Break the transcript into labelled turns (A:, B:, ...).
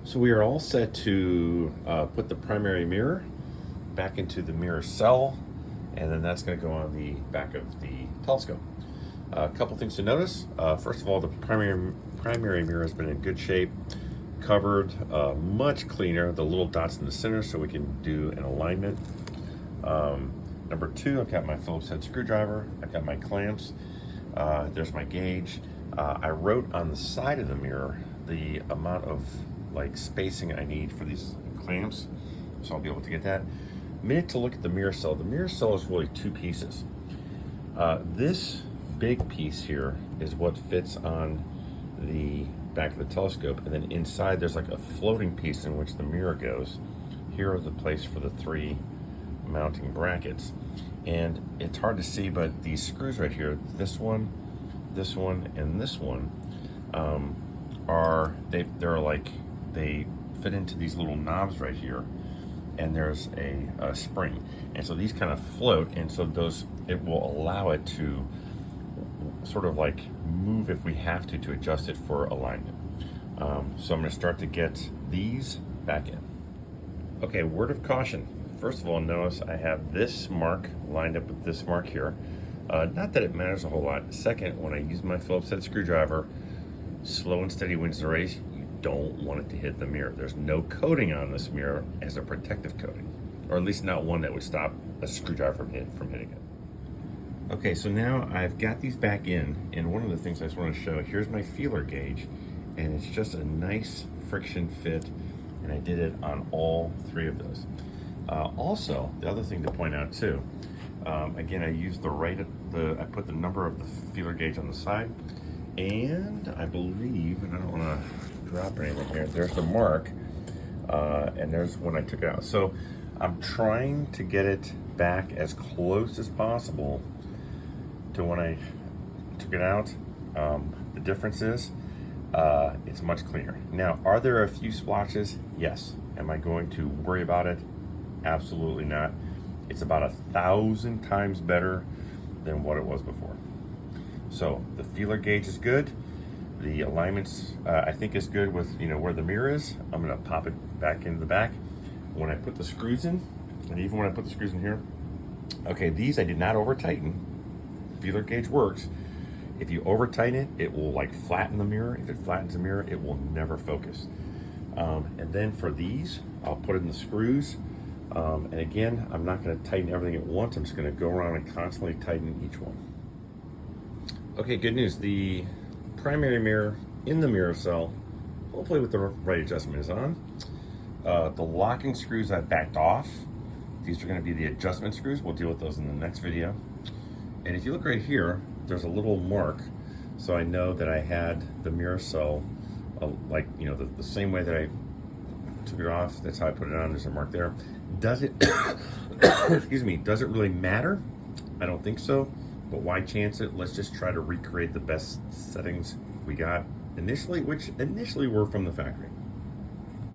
A: So we are all set to put the primary mirror back into the mirror cell, and then that's going to go on the back of the telescope. A couple things to notice. First of all, the primary mirror has been in good shape, covered, much cleaner. The little dots in the center so we can do an alignment. Number two, I've got my Phillips head screwdriver. I've got my clamps. There's my gauge. I wrote on the side of the mirror the amount of spacing I need for these clamps, so I'll be able to get that. Minute to look at the mirror cell. The mirror cell is really two pieces. This big piece here is what fits on the back of the telescope, and then inside there's like a floating piece in which the mirror goes. Here are the place for the three mounting brackets, and it's hard to see, but these screws right here, this one, and this one, they fit into these little knobs right here, and there's a spring, and so these kind of float, and so it will allow it to sort of move if we have to adjust it for alignment. So I'm going to start to get these back in. Okay, word of caution. First of all, notice I have this mark lined up with this mark here. Not that it matters a whole lot. Second, when I use my Phillips head screwdriver, slow and steady wins the race. You don't want it to hit the mirror. There's no coating on this mirror as a protective coating, or at least not one that would stop a screwdriver from hitting it. Okay, so now I've got these back in, and one of the things I just want to show, here's my feeler gauge, and it's just a nice friction fit, and I did it on all three of those. Also, the other thing to point out too, again, I used I put the number of the feeler gauge on the side, and I believe, and I don't want to drop anything here, there's the mark, and there's when I took it out. So I'm trying to get it back as close as possible to when I took it out. The difference is it's much cleaner. Now, are there a few splotches? Yes. Am I going to worry about it? Absolutely not. It's about 1,000 times better than what it was before. So the feeler gauge is good. The alignments I think is good with where the mirror is. I'm gonna pop it back into the back. When I put the screws in, and even when I put the screws in here, okay, these I did not over tighten. Feeler gauge works. If you over tighten it, it will flatten the mirror. If it flattens the mirror, it will never focus. And then for these, I'll put in the screws. And again, I'm not going to tighten everything at once. I'm just going to go around and constantly tighten each one. Okay, good news. The primary mirror in the mirror cell, hopefully with the right adjustment, is on. The locking screws I backed off. These are going to be the adjustment screws. We'll deal with those in the next video. And if you look right here, there's a little mark, so I know that I had the mirror cell the same way that I took it off. That's how I put it on. There's a mark there. Does it excuse me, does it really matter? I don't think so, but why chance it? Let's just try to recreate the best settings we got initially, which initially were from the factory.